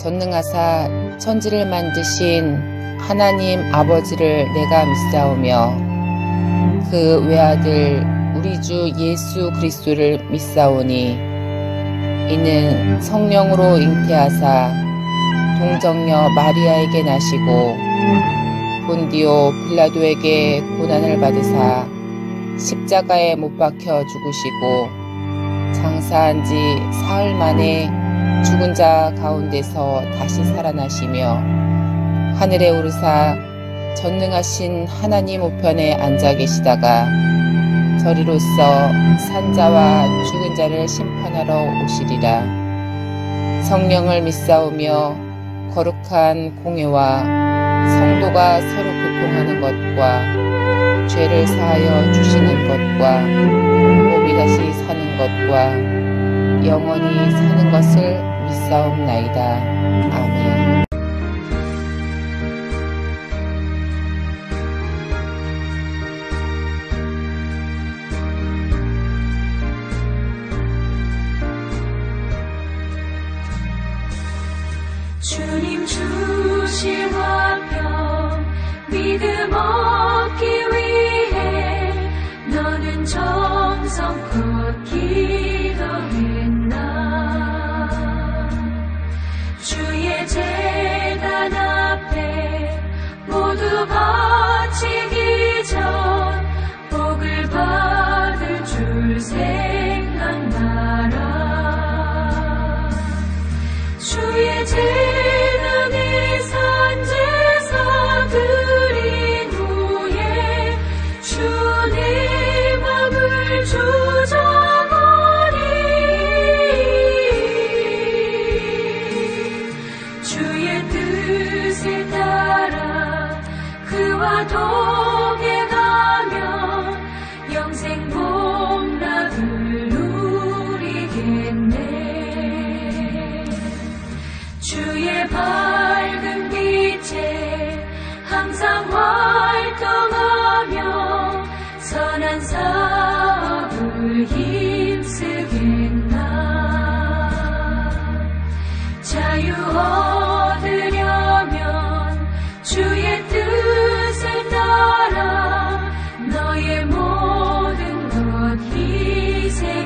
전능하사 천지를 만드신 하나님 아버지를 내가 믿사오며 그 외아들 우리 주 예수 그리스도를 믿사오니 이는 성령으로 잉태하사 동정녀 마리아에게 나시고 본디오 빌라도에게 고난을 받으사 십자가에 못 박혀 죽으시고 장사한 지 사흘 만에 죽은 자 가운데서 다시 살아나시며 하늘에 오르사 전능하신 하나님 우편에 앉아 계시다가 저리로서 산자와 죽은 자를 심판하러 오시리라. 성령을 믿사오며 거룩한 공회와 성도가 서로 교통하는 것과 죄를 사하여 주시는 것과 몸이 다시 사는 것과 영원히 사는 것을 믿사옵나이다. 아멘. 주님 주신 화평 믿음 얻기 위해 너는 정성껏 기도했나. 주의 제단 앞에 모두 바치기 전 복을 받을 줄 생각나라. 주의 제단에 산 제사 드린 후에 주의 맘을 주저버리 주의 뜻에 따라 그와 동행하며 영생 복락을 누리겠네. 주의 밝은 빛에 항상 활동하며 선한 사업을 힘쓰겠나. 자유 얻으려면 주의 뜻을 따라 너의 모든 것 희생하라.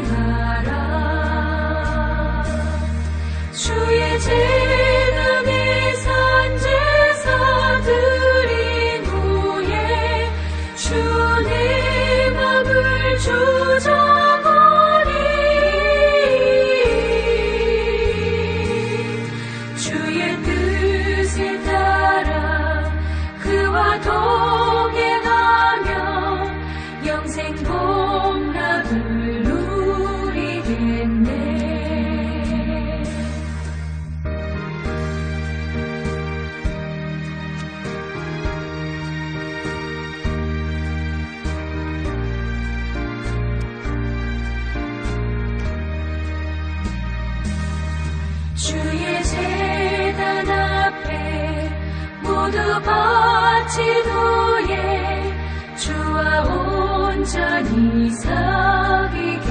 주의 제단에 산 제사 드린 후에 주의 맘을 주저버리 주의 뜻에 따라 그와 동행하며 영생 복락을 누리겠네. 주의 제단 앞에 모두 바친 후에 주와 온전히 사귀겠네.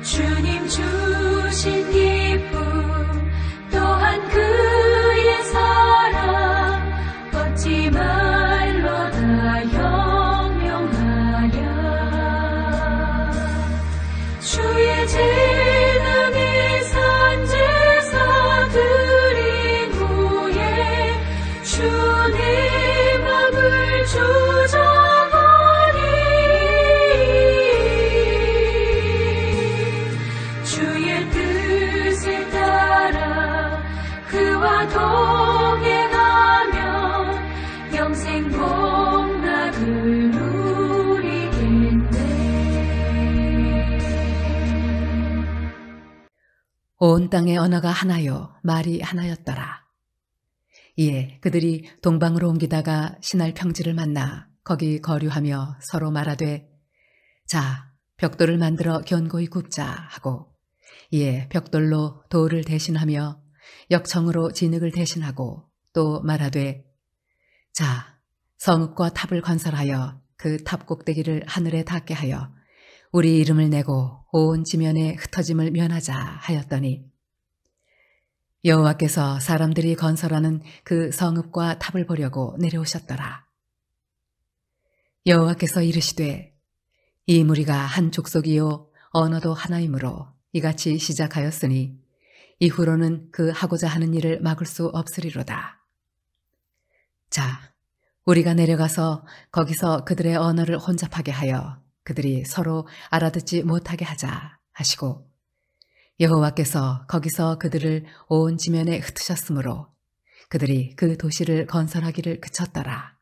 주님 주신 기쁨 또한 그의 사랑 걷지 말로 다 형용하랴. 주의 제단에 산 제사 드린 후에 주의 맘을 주저버리 주의 뜻에 따라 그와 동행하며 영생 복락을 누리겠네. 온 땅의 언어가 하나요 말이 하나였더라. 이에 그들이 동방으로 옮기다가 신할 평지를 만나 거기 거류하며 서로 말하되 자 벽돌을 만들어 견고히 굽자 하고 이에 벽돌로 돌을 대신하며 역청으로 진흙을 대신하고 또 말하되 자 성읍과 탑을 건설하여 그 탑 꼭대기를 하늘에 닿게 하여 우리 이름을 내고 온 지면에 흩어짐을 면하자 하였더니 여호와께서 사람들이 건설하는 그 성읍과 탑을 보려고 내려오셨더라. 여호와께서 이르시되 이 무리가 한 족속이요 언어도 하나이므로 이같이 시작하였으니 이후로는 그 하고자 하는 일을 막을 수 없으리로다. 자, 우리가 내려가서 거기서 그들의 언어를 혼잡하게 하여 그들이 서로 알아듣지 못하게 하자 하시고 여호와께서 거기서 그들을 온 지면에 흩으셨으므로 그들이 그 도시를 건설하기를 그쳤더라.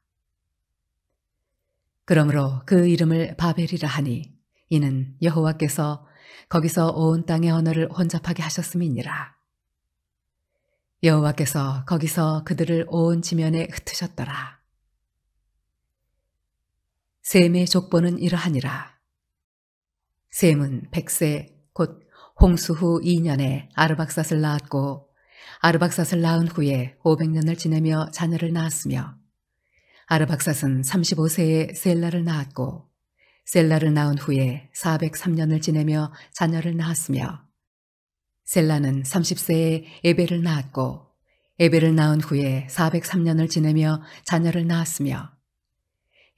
그러므로 그 이름을 바벨이라 하니 이는 여호와께서 거기서 온 땅의 언어를 혼잡하게 하셨음이니라. 여호와께서 거기서 그들을 온 지면에 흩으셨더라. 셈의 족보는 이러하니라. 셈은 100세 곧 홍수 후 2년에 아르박삿을 낳았고 아르박삿을 낳은 후에 500년을 지내며 자녀를 낳았으며 아르박삿은 35세에 셀라를 낳았고 셀라를 낳은 후에 403년을 지내며 자녀를 낳았으며 셀라는 30세에 에벨을 낳았고 에벨을 낳은 후에 403년을 지내며 자녀를 낳았으며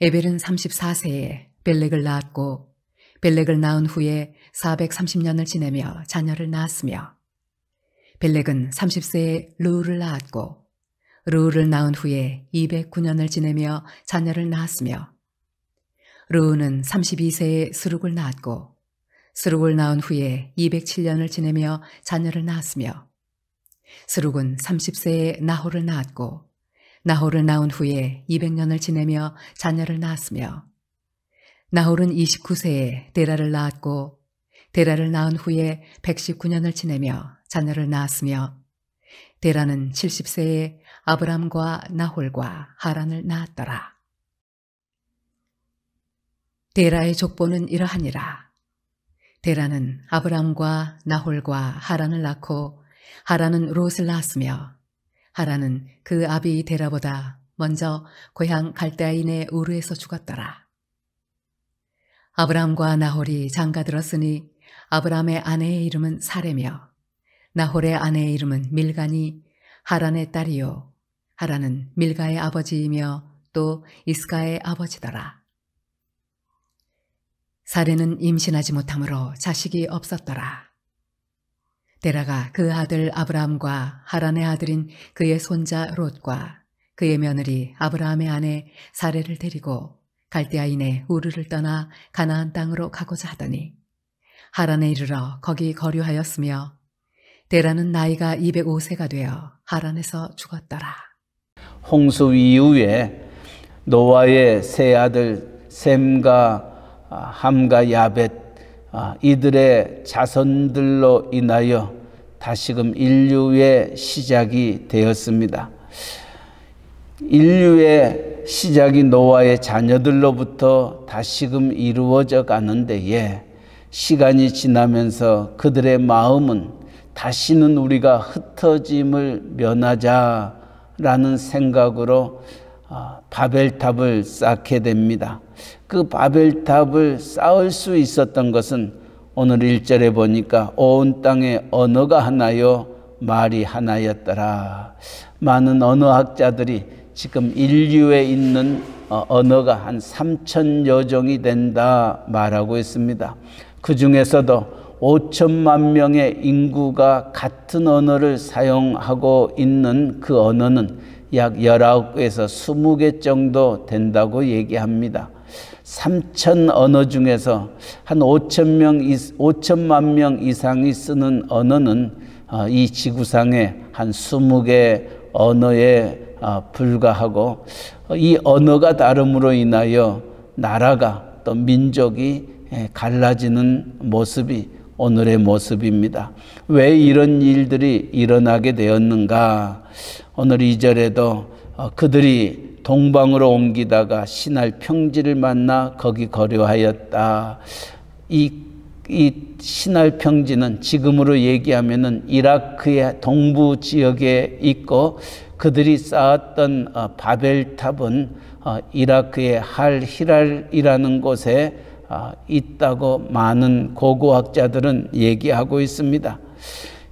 에벨은 34세에 벨렉을 낳았고 벨렉을 낳은 후에 430년을 지내며 자녀를 낳았으며 벨렉은 30세에 르우를 낳았고 르우를 낳은 후에 209년을 지내며 자녀를 낳았으며 르우는 32세에 스룩을 낳았고 스룩을 낳은 후에 207년을 지내며 자녀를 낳았으며 스룩은 30세에 나홀을 낳았고 나홀을 낳은 후에 200년을 지내며 자녀를 낳았으며 나홀은 29세에 데라를 낳았고 데라를 낳은 후에 119년을 지내며 자녀를 낳았으며 데라는 70세에 아브람과 나홀과 하란을 낳았더라. 데라의 족보는 이러하니라. 데라는 아브람과 나홀과 하란을 낳고 하란은 롯을 낳았으며 하란은 그 아비 데라보다 먼저 고향 갈대아인의 우르에서 죽었더라. 아브람과 나홀이 장가들었으니 아브람의 아내의 이름은 사레며 나홀의 아내의 이름은 밀가니 하란의 딸이요 하란은 밀가의 아버지이며 또 이스가의 아버지더라. 사레는 임신하지 못하므로 자식이 없었더라. 데라가 그 아들 아브람과 하란의 아들인 그의 손자 롯과 그의 며느리 아브라함의 아내 사레를 데리고 갈대아인의 우르를 떠나 가나안 땅으로 가고자 하더니 하란에 이르러 거기 거류하였으며 데라는 나이가 205세가 되어 하란에서 죽었더라. 홍수 이후에 노아의 세 아들 셈과 함과 야벳 이들의 자손들로 인하여 다시금 인류의 시작이 되었습니다. 인류의 시작이 노아의 자녀들로부터 다시금 이루어져 가는 데에 시간이 지나면서 그들의 마음은 다시는 우리가 흩어짐을 면하자라는 생각으로 바벨탑을 쌓게 됩니다. 그 바벨탑을 쌓을 수 있었던 것은 오늘 1절에 보니까 온 땅에 언어가 하나요 말이 하나였더라. 많은 언어학자들이 지금 인류에 있는 언어가 한 3,000여 종이 된다 말하고 있습니다. 그 중에서도 5천만 명의 인구가 같은 언어를 사용하고 있는 그 언어는 약 19개에서 20개 정도 된다고 얘기합니다. 3,000 언어 중에서 한 5천만 명 이상이 쓰는 언어는 이 지구상의 한 20개 언어에 불과하고 이 언어가 다름으로 인하여 나라가 또 민족이 갈라지는 모습이 오늘의 모습입니다. 왜 이런 일들이 일어나게 되었는가? 오늘 2절에도 그들이 동방으로 옮기다가 신할 평지를 만나 거기 거류하였다. 이 신할 평지는 지금으로 얘기하면은 이라크의 동부 지역에 있고 그들이 쌓았던 바벨탑은 이라크의 할 히랄이라는 곳에 있다고 많은 고고학자들은 얘기하고 있습니다.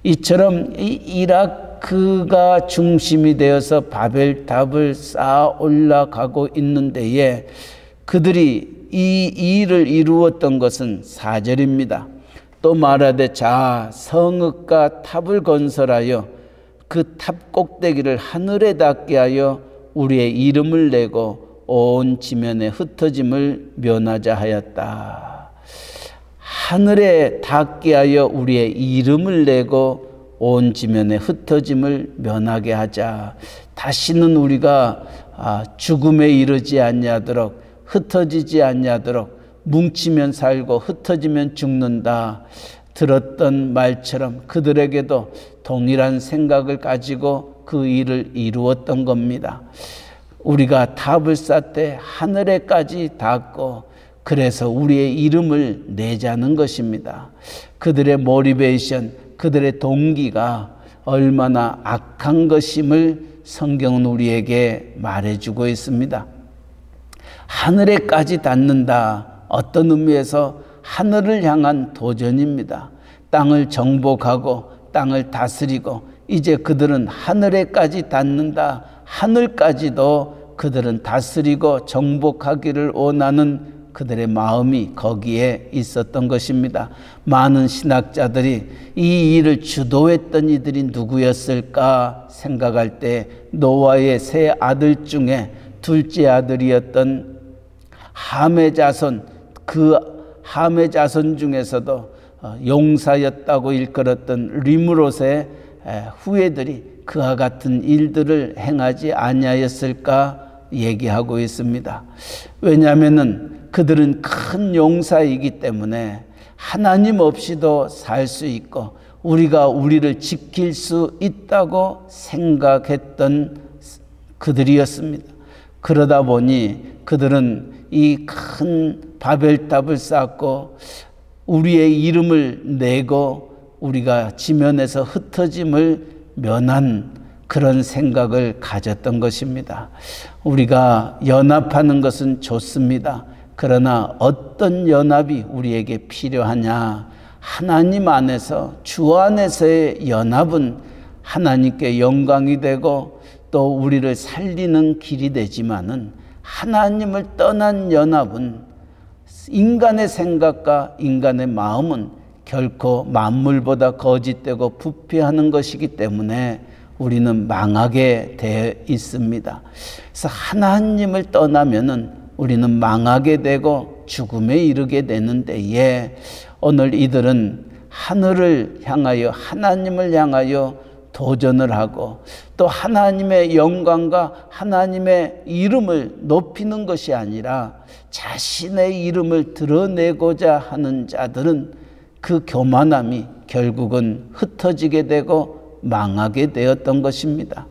이처럼 이라크 그가 중심이 되어서 바벨탑을 쌓아 올라가고 있는 데에 그들이 이 일을 이루었던 것은 4절입니다. 또 말하되 자 성읍과 탑을 건설하여 그 탑 꼭대기를 하늘에 닿게 하여 우리의 이름을 내고 온 지면에 흩어짐을 면하자 하였다. 하늘에 닿게 하여 우리의 이름을 내고 온 지면에 흩어짐을 면하게 하자. 다시는 우리가 죽음에 이르지 아니하도록, 흩어지지 아니하도록, 뭉치면 살고 흩어지면 죽는다 들었던 말처럼 그들에게도 동일한 생각을 가지고 그 일을 이루었던 겁니다. 우리가 탑을 쌓되 하늘에까지 닿고 그래서 우리의 이름을 내자는 것입니다. 그들의 모티베이션, 그들의 동기가 얼마나 악한 것임을 성경은 우리에게 말해주고 있습니다. 하늘에까지 닿는다. 어떤 의미에서 하늘을 향한 도전입니다. 땅을 정복하고 땅을 다스리고 이제 그들은 하늘에까지 닿는다. 하늘까지도 그들은 다스리고 정복하기를 원하는 그들의 마음이 거기에 있었던 것입니다. 많은 신학자들이 이 일을 주도했던 이들이 누구였을까 생각할 때 노아의 세 아들 중에 둘째 아들이었던 함의 자손, 그 함의 자손 중에서도 용사였다고 일컬었던 리므롯의 후예들이 그와 같은 일들을 행하지 아니하였을까 얘기하고 있습니다. 왜냐하면은 그들은 큰 용사이기 때문에 하나님 없이도 살 수 있고 우리가 우리를 지킬 수 있다고 생각했던 그들이었습니다. 그러다 보니 그들은 이 큰 바벨탑을 쌓고 우리의 이름을 내고 우리가 지면에서 흩어짐을 면한 그런 생각을 가졌던 것입니다. 우리가 연합하는 것은 좋습니다. 그러나 어떤 연합이 우리에게 필요하냐? 하나님 안에서, 주 안에서의 연합은 하나님께 영광이 되고 또 우리를 살리는 길이 되지만은 하나님을 떠난 연합은 인간의 생각과 인간의 마음은 결코 만물보다 거짓되고 부패하는 것이기 때문에 우리는 망하게 되어 있습니다. 그래서 하나님을 떠나면은 우리는 망하게 되고 죽음에 이르게 되는데 오늘 이들은 하늘을 향하여 하나님을 향하여 도전을 하고 또 하나님의 영광과 하나님의 이름을 높이는 것이 아니라 자신의 이름을 드러내고자 하는 자들은 그 교만함이 결국은 흩어지게 되고 망하게 되었던 것입니다.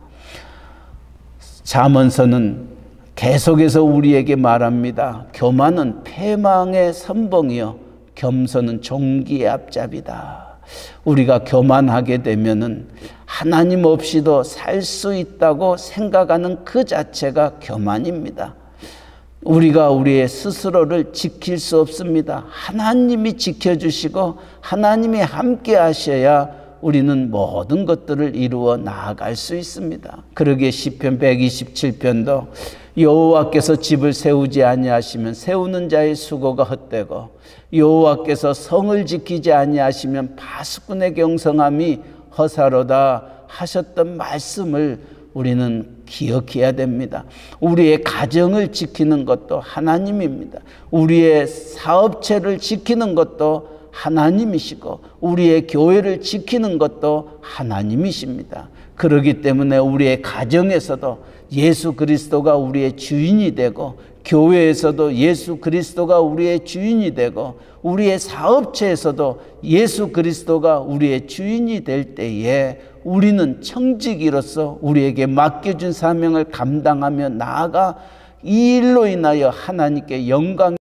잠언서는 계속해서 우리에게 말합니다. 교만은 패망의 선봉이요 겸손은 종기의 앞잡이다. 우리가 교만하게 되면은 하나님 없이도 살 수 있다고 생각하는 그 자체가 교만입니다. 우리가 우리의 스스로를 지킬 수 없습니다. 하나님이 지켜주시고 하나님이 함께 하셔야 우리는 모든 것들을 이루어 나아갈 수 있습니다. 그러기에 시편 127편도 여호와께서 집을 세우지 아니하시면 세우는 자의 수고가 헛되고 여호와께서 성을 지키지 아니하시면 파수꾼의 경성함이 허사로다 하셨던 말씀을 우리는 기억해야 됩니다. 우리의 가정을 지키는 것도 하나님입니다. 우리의 사업체를 지키는 것도 하나님이시고 우리의 교회를 지키는 것도 하나님이십니다. 그렇기 때문에 우리의 가정에서도 예수 그리스도가 우리의 주인이 되고 교회에서도 예수 그리스도가 우리의 주인이 되고 우리의 사업체에서도 예수 그리스도가 우리의 주인이 될 때에 우리는 청지기로서 우리에게 맡겨준 사명을 감당하며 나아가 이 일로 인하여 하나님께 영광이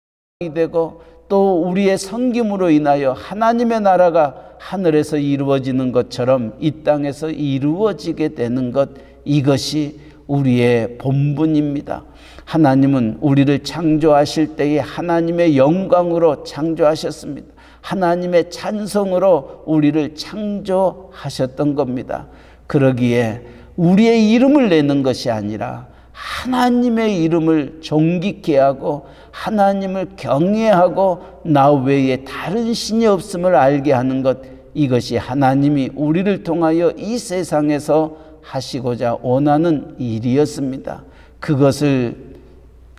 되고 또 우리의 섬김으로 인하여 하나님의 나라가 하늘에서 이루어지는 것처럼 이 땅에서 이루어지게 되는 것, 이것이 우리의 본분입니다. 하나님은 우리를 창조하실 때에 하나님의 영광으로 창조하셨습니다. 하나님의 찬송으로 우리를 창조하셨던 겁니다. 그러기에 우리의 이름을 내는 것이 아니라 하나님의 이름을 존귀케 하고 하나님을 경외하고 나 외에 다른 신이 없음을 알게 하는 것, 이것이 하나님이 우리를 통하여 이 세상에서 하시고자 원하는 일이었습니다. 그것을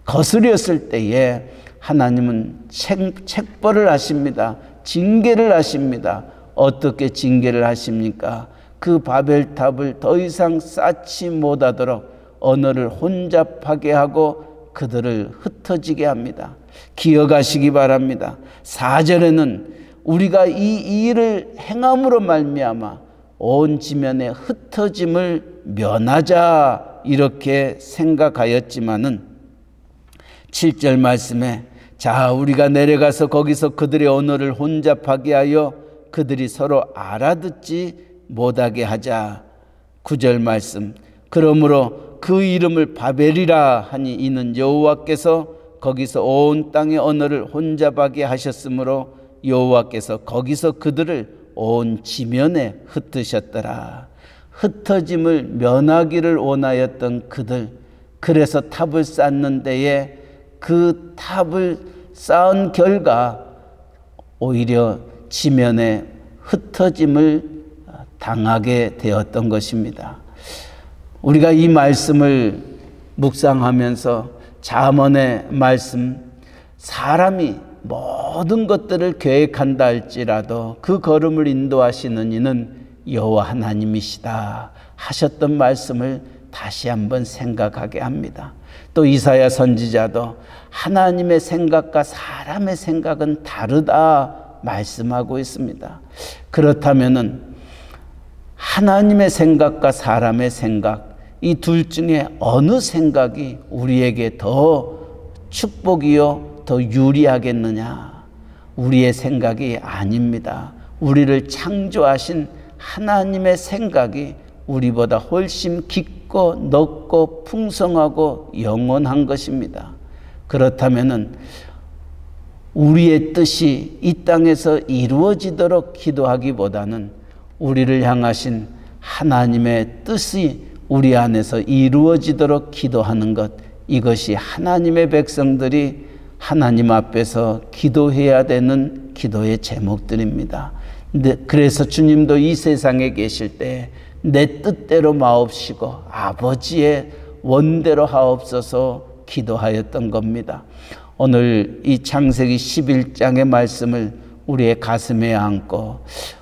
거스렸을 때에 하나님은 책벌을 하십니다. 징계를 하십니다. 어떻게 징계를 하십니까? 그 바벨탑을 더 이상 쌓지 못하도록 언어를 혼잡하게 하고 그들을 흩어지게 합니다. 기억하시기 바랍니다. 4절에는 우리가 이 일을 행함으로 말미암아 온 지면에 흩어짐을 면하자 이렇게 생각하였지만은 7절 말씀에 자 우리가 내려가서 거기서 그들의 언어를 혼잡하게 하여 그들이 서로 알아듣지 못하게 하자. 9절 말씀 그러므로 그 이름을 바벨이라 하니 이는 여호와께서 거기서 온 땅의 언어를 혼잡하게 하셨으므로 여호와께서 거기서 그들을 온 지면에 흩으셨더라. 흩어짐을 면하기를 원하였던 그들, 그래서 탑을 쌓는 데에 그 탑을 쌓은 결과 오히려 지면에 흩어짐을 당하게 되었던 것입니다. 우리가 이 말씀을 묵상하면서 잠언의 말씀, 사람이 모든 것들을 계획한다 할지라도 그 걸음을 인도하시는 이는 여호와 하나님이시다 하셨던 말씀을 다시 한번 생각하게 합니다. 또 이사야 선지자도 하나님의 생각과 사람의 생각은 다르다 말씀하고 있습니다. 그렇다면은 하나님의 생각과 사람의 생각, 이 둘 중에 어느 생각이 우리에게 더 축복이요 더 유리하겠느냐? 우리의 생각이 아닙니다. 우리를 창조하신 하나님의 생각이 우리보다 훨씬 깊고 넓고 풍성하고 영원한 것입니다. 그렇다면은 우리의 뜻이 이 땅에서 이루어지도록 기도하기보다는 우리를 향하신 하나님의 뜻이 우리 안에서 이루어지도록 기도하는 것, 이것이 하나님의 백성들이 하나님 앞에서 기도해야 되는 기도의 제목들입니다. 그래서 주님도 이 세상에 계실 때 내 뜻대로 마옵시고 아버지의 원대로 하옵소서 기도하였던 겁니다. 오늘 이 창세기 11장의 말씀을 우리의 가슴에 안고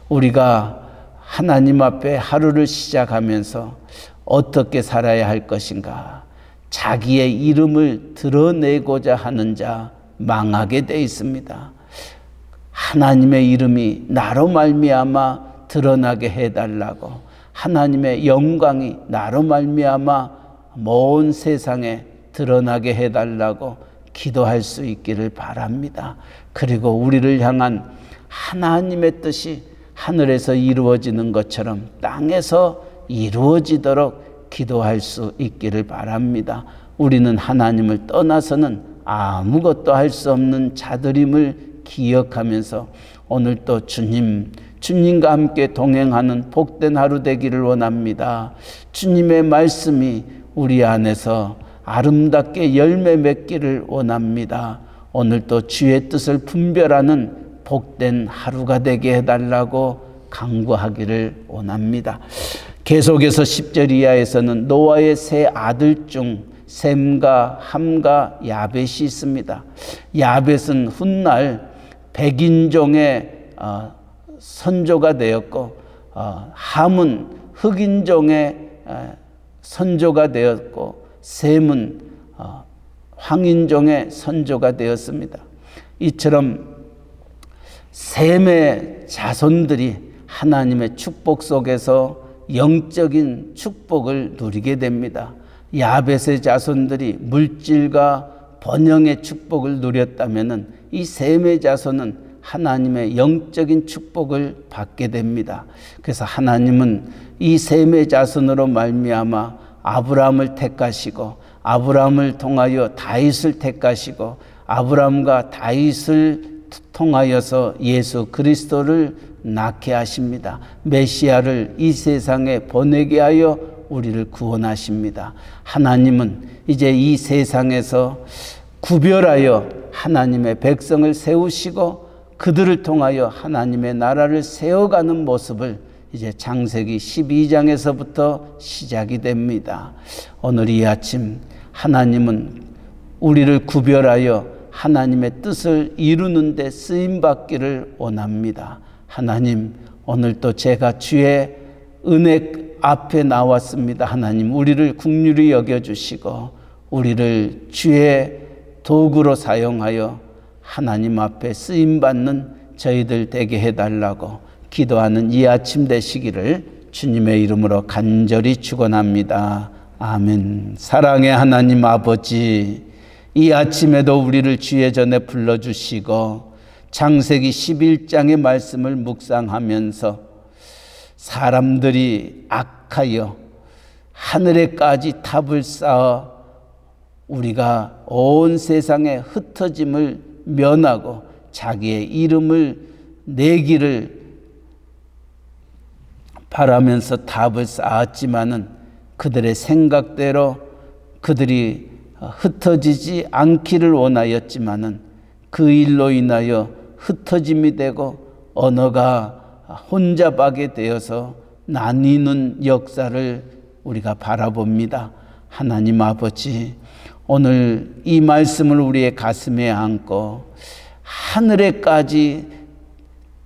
우리가 하나님 앞에 하루를 시작하면서 어떻게 살아야 할 것인가? 자기의 이름을 드러내고자 하는 자 망하게 돼 있습니다. 하나님의 이름이 나로 말미암아 드러나게 해달라고, 하나님의 영광이 나로 말미암아 먼 세상에 드러나게 해달라고 기도할 수 있기를 바랍니다. 그리고 우리를 향한 하나님의 뜻이 하늘에서 이루어지는 것처럼 땅에서 이루어지도록 기도할 수 있기를 바랍니다. 우리는 하나님을 떠나서는 아무것도 할 수 없는 자들임을 기억하면서 오늘 또 주님과 함께 동행하는 복된 하루 되기를 원합니다. 주님의 말씀이 우리 안에서 아름답게 열매 맺기를 원합니다. 오늘 또 주의 뜻을 분별하는 복된 하루가 되게 해달라고 간구하기를 원합니다. 계속해서 10절 이하에서는 노아의 세 아들 중 셈과 함과 야벳이 있습니다. 야벳은 훗날 백인종의 선조가 되었고 함은 흑인종의 선조가 되었고 셈은 황인종의 선조가 되었습니다. 이처럼 셈의 자손들이 하나님의 축복 속에서 영적인 축복을 누리게 됩니다. 야벳의 자손들이 물질과 번영의 축복을 누렸다면 이 셈의 자손은 하나님의 영적인 축복을 받게 됩니다. 그래서 하나님은 이 셈의 자손으로 말미암아 아브라함을 택하시고 아브라함을 통하여 다윗을 택하시고 아브라함과 다윗을 통하여서 예수 그리스도를 낳게 하십니다. 메시아를 이 세상에 보내게 하여 우리를 구원하십니다. 하나님은 이제 이 세상에서 구별하여 하나님의 백성을 세우시고 그들을 통하여 하나님의 나라를 세워가는 모습을 이제 창세기 12장에서부터 시작이 됩니다. 오늘 이 아침 하나님은 우리를 구별하여 하나님의 뜻을 이루는 데 쓰임받기를 원합니다. 하나님, 오늘 또 제가 주의 은혜 앞에 나왔습니다. 하나님, 우리를 긍휼히 여겨주시고 우리를 주의 도구로 사용하여 하나님 앞에 쓰임받는 저희들 되게 해달라고 기도하는 이 아침 되시기를 주님의 이름으로 간절히 축원합니다. 아멘. 사랑의 하나님 아버지, 이 아침에도 우리를 주의 전에 불러주시고 창세기 11장의 말씀을 묵상하면서 사람들이 악하여 하늘에까지 탑을 쌓아 우리가 온 세상에 흩어짐을 면하고 자기의 이름을 내기를 바라면서 탑을 쌓았지만은 그들의 생각대로 그들이 흩어지지 않기를 원하였지만은 그 일로 인하여 흩어짐이 되고 언어가 혼잡하게 되어서 나뉘는 역사를 우리가 바라봅니다. 하나님 아버지, 오늘 이 말씀을 우리의 가슴에 안고 하늘에까지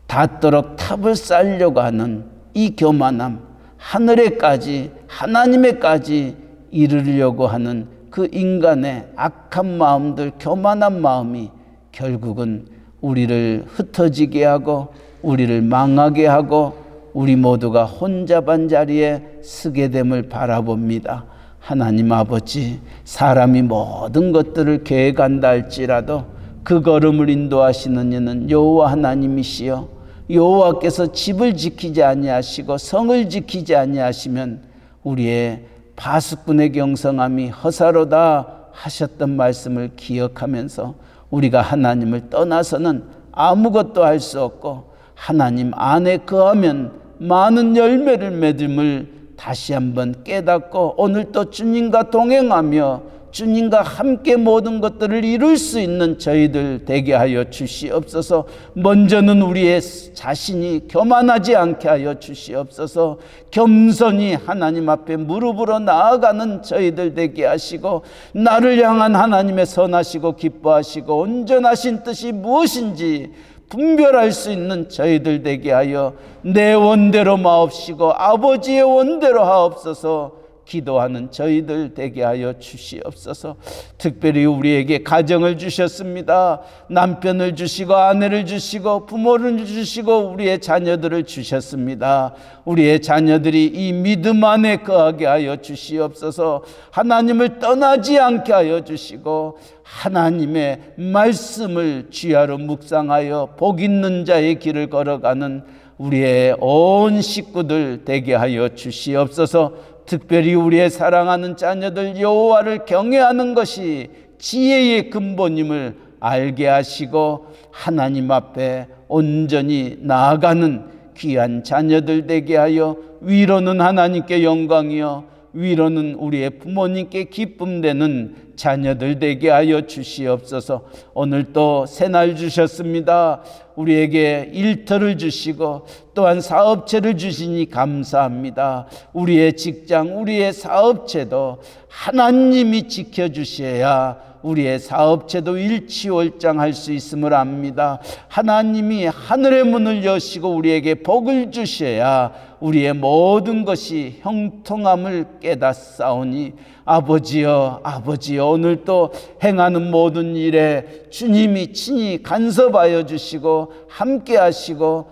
닿도록 탑을 쌓으려고 하는 이 교만함, 하늘에까지 하나님에까지 이르려고 하는 그 인간의 악한 마음들, 교만한 마음이 결국은 우리를 흩어지게 하고 우리를 망하게 하고 우리 모두가 혼잡한 자리에 서게 됨을 바라봅니다. 하나님 아버지, 사람이 모든 것들을 계획한다 할지라도 그 걸음을 인도하시는 이는 여호와 하나님이시여, 여호와께서 집을 지키지 아니하시고 성을 지키지 아니하시면 우리의 파수꾼의 경성함이 허사로다 하셨던 말씀을 기억하면서 우리가 하나님을 떠나서는 아무것도 할 수 없고 하나님 안에 거하면 많은 열매를 맺음을 다시 한번 깨닫고 오늘 또 주님과 동행하며 주님과 함께 모든 것들을 이룰 수 있는 저희들 되게 하여 주시옵소서. 먼저는 우리의 자신이 교만하지 않게 하여 주시옵소서. 겸손히 하나님 앞에 무릎으로 나아가는 저희들 되게 하시고 나를 향한 하나님의 선하시고 기뻐하시고 온전하신 뜻이 무엇인지 분별할 수 있는 저희들 되게 하여 내 원대로 마옵시고 아버지의 원대로 하옵소서. 기도하는 저희들 되게 하여 주시옵소서. 특별히 우리에게 가정을 주셨습니다. 남편을 주시고 아내를 주시고 부모를 주시고 우리의 자녀들을 주셨습니다. 우리의 자녀들이 이 믿음 안에 거하게 하여 주시옵소서. 하나님을 떠나지 않게 하여 주시고 하나님의 말씀을 주야로 묵상하여 복 있는 자의 길을 걸어가는 우리의 온 식구들 되게 하여 주시옵소서. 특별히 우리의 사랑하는 자녀들 여호와를 경외하는 것이 지혜의 근본임을 알게 하시고 하나님 앞에 온전히 나아가는 귀한 자녀들 되게 하여 위로는 하나님께 영광이요 위로는 우리의 부모님께 기쁨 되는 자녀들 되게 하여 주시옵소서. 오늘 또 새날 주셨습니다. 우리에게 일터를 주시고 또한 사업체를 주시니 감사합니다. 우리의 직장, 우리의 사업체도 하나님이 지켜주셔야 우리의 사업체도 일치월장할 수 있음을 압니다. 하나님이 하늘의 문을 여시고 우리에게 복을 주셔야 우리의 모든 것이 형통함을 깨닫사오니 아버지여, 아버지여, 오늘 또 행하는 모든 일에 주님이 친히 간섭하여 주시고 함께 하시고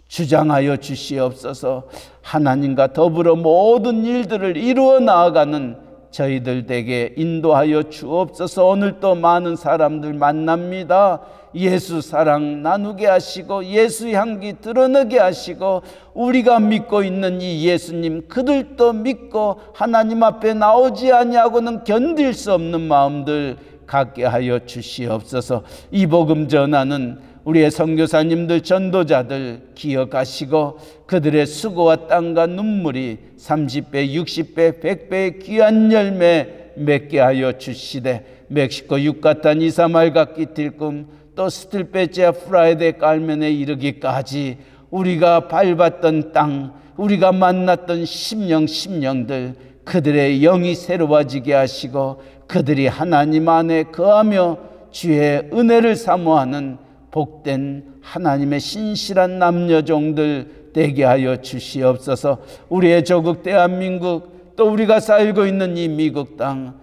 주장하여 주시옵소서. 하나님과 더불어 모든 일들을 이루어 나아가는 저희들 댁에 인도하여 주옵소서. 오늘 또 많은 사람들 만납니다. 예수 사랑 나누게 하시고 예수 향기 드러내게 하시고 우리가 믿고 있는 이 예수님 그들도 믿고 하나님 앞에 나오지 아니하고는 견딜 수 없는 마음들 갖게 하여 주시옵소서. 이 복음 전하는 우리의 선교사님들, 전도자들 기억하시고 그들의 수고와 땀과 눈물이 30배, 60배, 100배의 귀한 열매 맺게 하여 주시되 멕시코 유카탄 이사말 각기 딜꿈 또 스틸페치아 프라이데 깔면에 이르기까지 우리가 밟았던 땅, 우리가 만났던 심령들 그들의 영이 새로워지게 하시고 그들이 하나님 안에 거하며 주의 은혜를 사모하는 복된 하나님의 신실한 남녀종들 되게 하여 주시옵소서. 우리의 조국 대한민국 또 우리가 살고 있는 이 미국 땅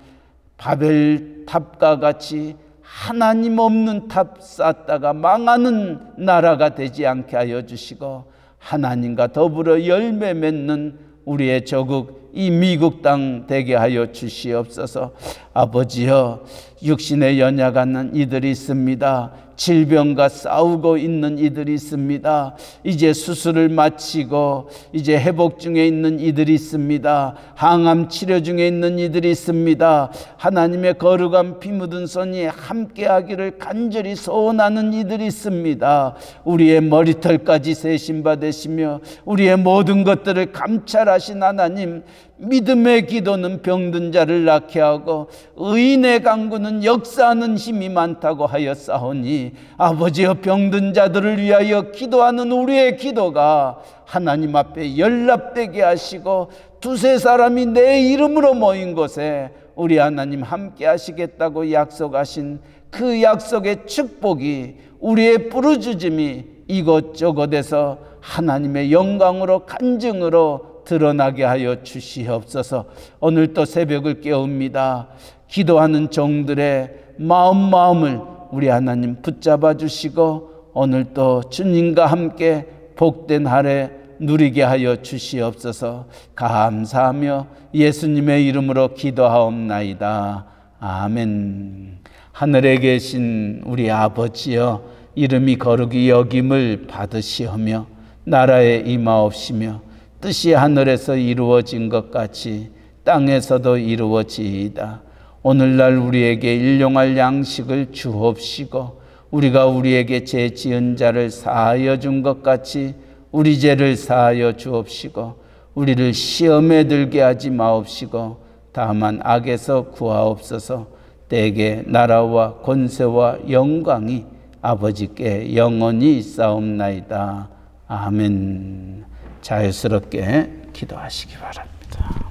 바벨탑과 같이 하나님 없는 탑 쌓다가 망하는 나라가 되지 않게 하여 주시고 하나님과 더불어 열매 맺는 우리의 조국 이 미국 땅 되게 하여 주시옵소서. 아버지여, 육신에 연약한 이들이 있습니다. 질병과 싸우고 있는 이들이 있습니다. 이제 수술을 마치고 이제 회복 중에 있는 이들이 있습니다. 항암 치료 중에 있는 이들이 있습니다. 하나님의 거룩한 피 묻은 손이 함께하기를 간절히 소원하는 이들이 있습니다. 우리의 머리털까지 세심받으시며 우리의 모든 것들을 감찰하신 하나님, 믿음의 기도는 병든 자를 낫게 하고 의인의 간구는 역사하는 힘이 많다고 하였사오니 아버지여, 병든 자들을 위하여 기도하는 우리의 기도가 하나님 앞에 연락되게 하시고 두세 사람이 내 이름으로 모인 곳에 우리 하나님 함께 하시겠다고 약속하신 그 약속의 축복이, 우리의 부르짖음이 이곳저곳에서 하나님의 영광으로 간증으로 드러나게 하여 주시옵소서. 오늘 또 새벽을 깨웁니다. 기도하는 종들의 마음을 우리 하나님 붙잡아 주시고 오늘 또 주님과 함께 복된 하루 누리게 하여 주시옵소서. 감사하며 예수님의 이름으로 기도하옵나이다. 아멘. 하늘에 계신 우리 아버지여, 이름이 거룩히 여김을 받으시오며 나라에 임하옵시며 뜻이 하늘에서 이루어진 것 같이 땅에서도 이루어지이다. 오늘날 우리에게 일용할 양식을 주옵시고 우리가 우리에게 죄 지은 자를 사하여 준 것 같이 우리 죄를 사하여 주옵시고 우리를 시험에 들게 하지 마옵시고 다만 악에서 구하옵소서. 때에 나라와 권세와 영광이 아버지께 영원히 있사옵나이다. 아멘. 자유스럽게 기도하시기 바랍니다.